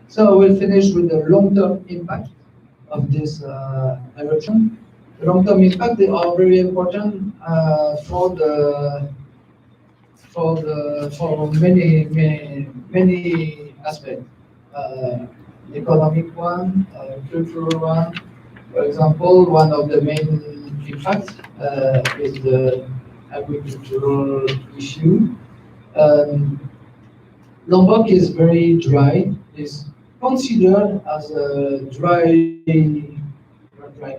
So we'll finish with the long-term impact of this eruption. The long-term impact, they are very important for many aspects. Economic one, cultural one. For example, one of the main impacts is the agricultural issue. Lombok is very dry. It's considered as a dry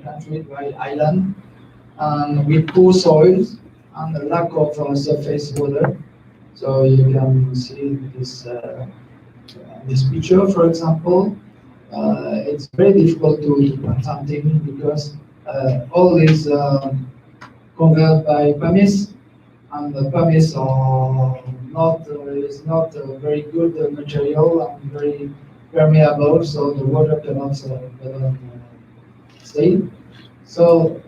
country, dry island, and with poor soils and a lack of surface water. So you can see this picture, for example. It's very difficult to plant something because all is covered by pumice, and the pumice is not a very good material and very permeable, so the water cannot stay. So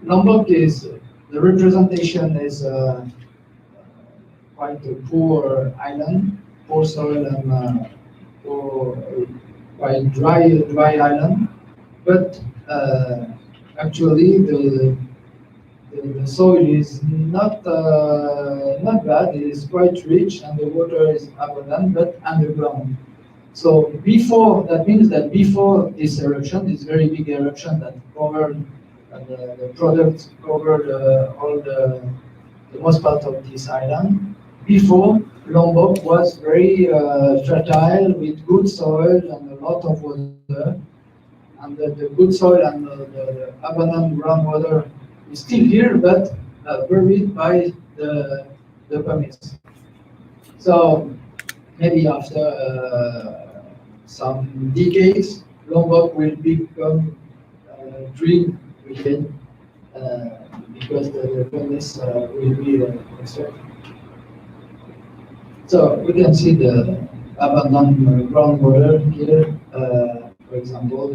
Lombok is, the representation is quite a poor island, poor soil and quite dry island, but actually the soil is not bad. It is quite rich and the water is abundant, but underground. So that means that before this eruption, this very big eruption that covered the product covered all the most part of this island. Before, Lombok was very fertile with good soil and a lot of water. And the good soil and the abundant groundwater is still here, but buried by the pumice. So maybe after some decades, Lombok will become green again because the pumice will be extracted. So we can see the abundant groundwater here, for example.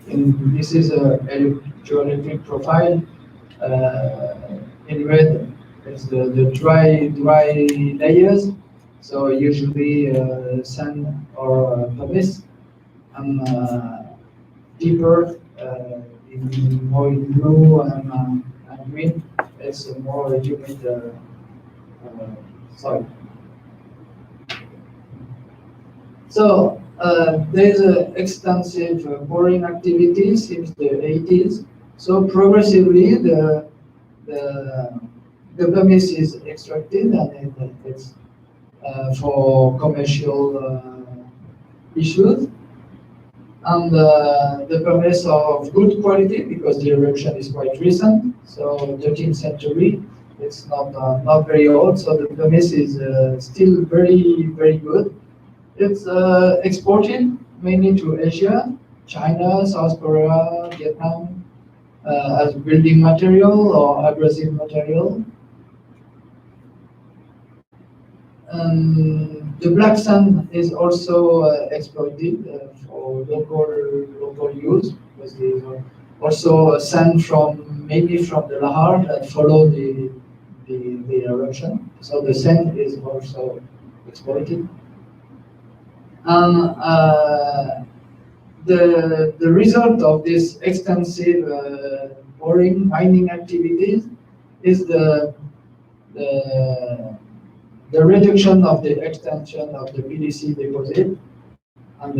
This is a geoelectric profile. In red, it's the dry layers. So usually sand or pumice, and deeper more in blue and green, it's a more humid soil. So there's extensive boring activity since the 80s. So progressively the pumice is extracted, and it's for commercial issues. And the pumice of good quality, because the eruption is quite recent, so 13th century. It's not very old, so the pumice is still very good. It's exported mainly to Asia, China, South Korea, Vietnam, as building material or abrasive material. The black sand is also exploited for local use, because there is also sand mainly from the lahar that follow the eruption. So the sand is also exploited. And the result of this extensive mining activities is the reduction of the extension of the PDC deposit and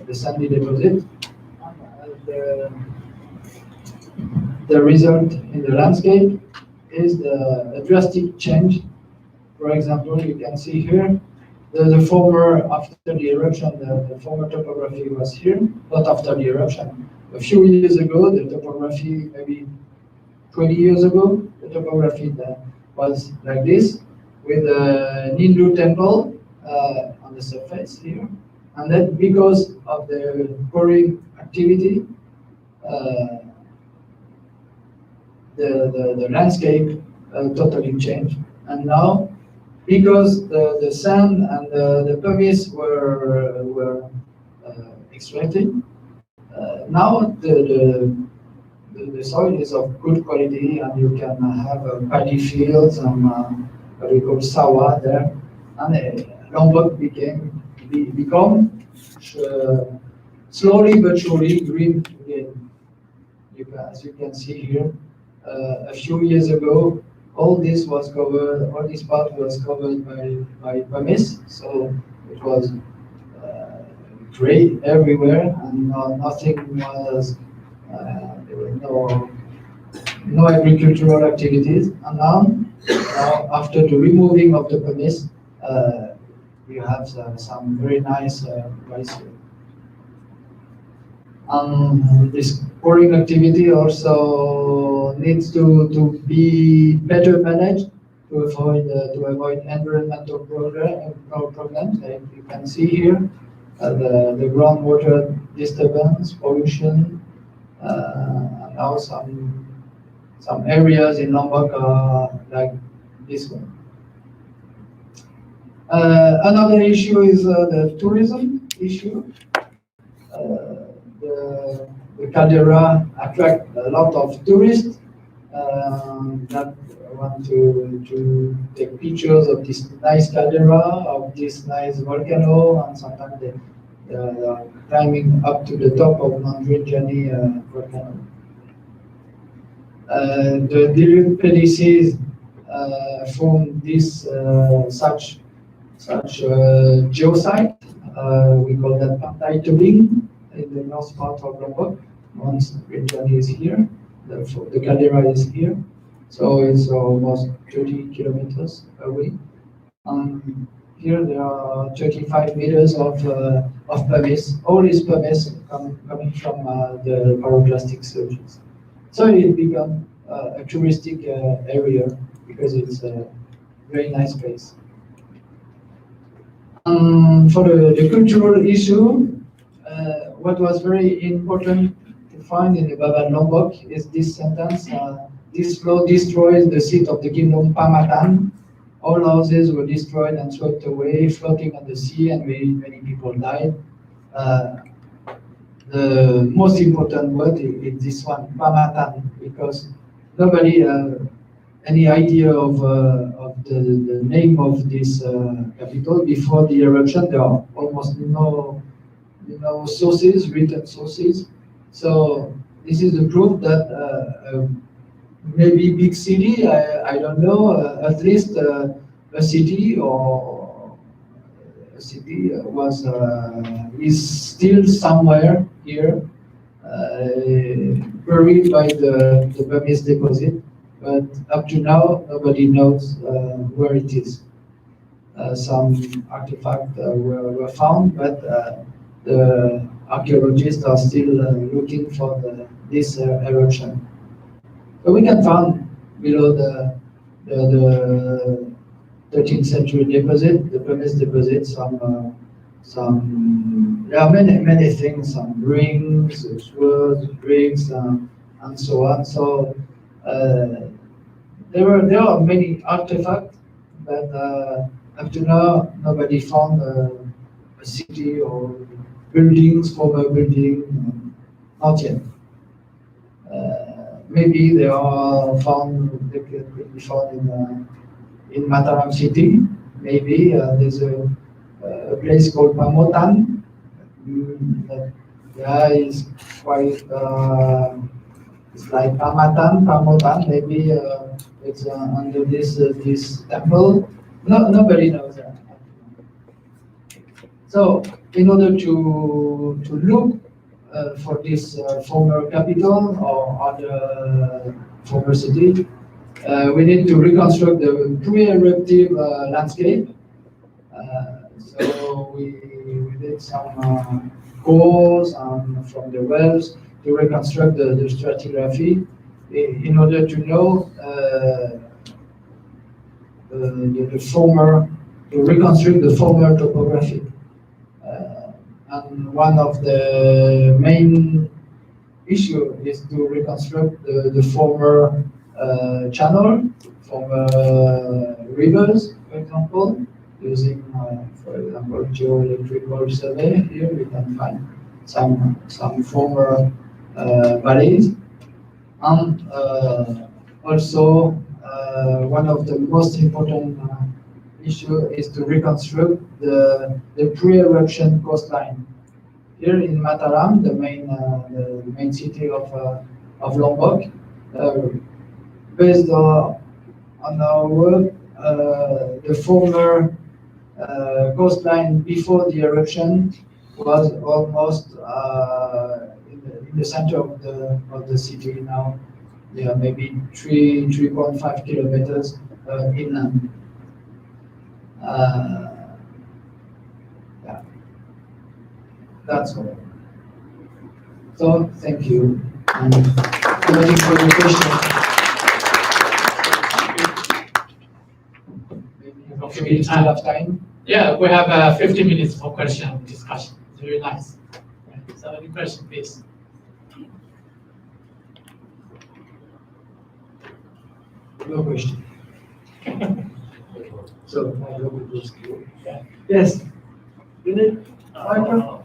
the sandy deposit. The result in the landscape is a drastic change. For example, you can see here the former, after the eruption, the former topography was here, not after the eruption. A few years ago, the topography, maybe 20 years ago, the topography was like this, with a Nindu temple on the surface here. And then because of the quarrying activity, the landscape totally changed. And now, because the sand and the pumice were extracted, now the soil is of good quality, and you can have paddy fields and what we call sawa there, and Lombok become slowly but surely green again. As you can see here, a few years ago, all this part was covered by pumice, so it was gray everywhere, and nothing was. There were no agricultural activities, and now after the removing of the pumice, you have some very nice rice. This pouring activity also needs to be better managed to avoid environmental problems. Like you can see here, the groundwater disturbance, pollution, and now some areas in Lombok are like this one. Another issue is the tourism issue. The caldera attract a lot of tourists that want to take pictures of this nice caldera, of this nice volcano, and sometimes they are climbing up to the top of Mount Rinjani volcano. The Dilute Pedices form this such geosite. We call that pantai tubing in the north part of Lombok. Once Rinjani is here, the caldera is here, so it's almost 30 kilometers away. Here there are 35 meters of pumice. All this pumice coming from the pyroclastic surges. So it becomes a touristic area because it's a very nice place. For the cultural issue, what was very important to find in the Baban Lombok is this sentence: this flow destroys the seat of the kingdom Pamatan. All houses were destroyed and swept away, floating on the sea, and many people died. The most important word is this one, Pamatan, because nobody any idea of the name of this capital before the eruption. There are almost no sources, written sources. So this is the proof that maybe big city, I don't know, at least a city was is still somewhere here, buried by the pumice deposit, but up to now nobody knows where it is. Some artifacts were found, but the archaeologists are still looking for this eruption. So we can find below the 13th century deposit, the pumice deposit, many things, some rings, swords, bricks, and so on. So there are many artifacts, but up to now nobody found a city or buildings, former building, not yet. Maybe they could be found in Mataram city. Maybe there's a place called Pamotan. That is quite, it's like Pamotan. Maybe it's under this temple. Nobody knows that. So, in order to look for this former capital or other former city, we need to reconstruct the pre-eruptive landscape. So we did some cores from the wells to reconstruct the stratigraphy in order to know to reconstruct the former topography. And one of the main issue is to reconstruct the former channel, former rivers, for example, using, for example, geoelectrical survey. Here we can find some former valleys, and also one of the most important issue is to reconstruct the pre-eruption coastline. Here in Mataram, the main city of Lombok, based on our work, the former coastline before the eruption was almost in the center of the city now. Yeah, maybe 3.5 kilometers inland. Yeah, that's all. So thank you. And waiting for the question. Maybe we still have time. Yeah, we have 50 minutes for question and discussion. It's very nice. So any question, please? No question. So, yes. You need microphone?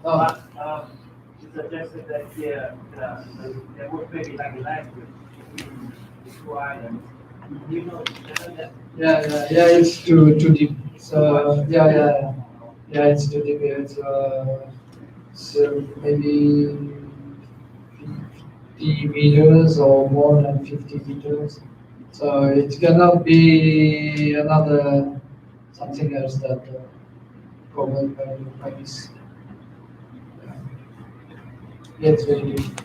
You suggested that there would maybe like a language between the two islands. Do you know that? Yeah, it's too deep. So, yeah, it's too deep. It's so maybe 50 meters or more than 50 meters. So it cannot be another something else that covered by this. Yeah, it's very deep.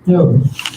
No.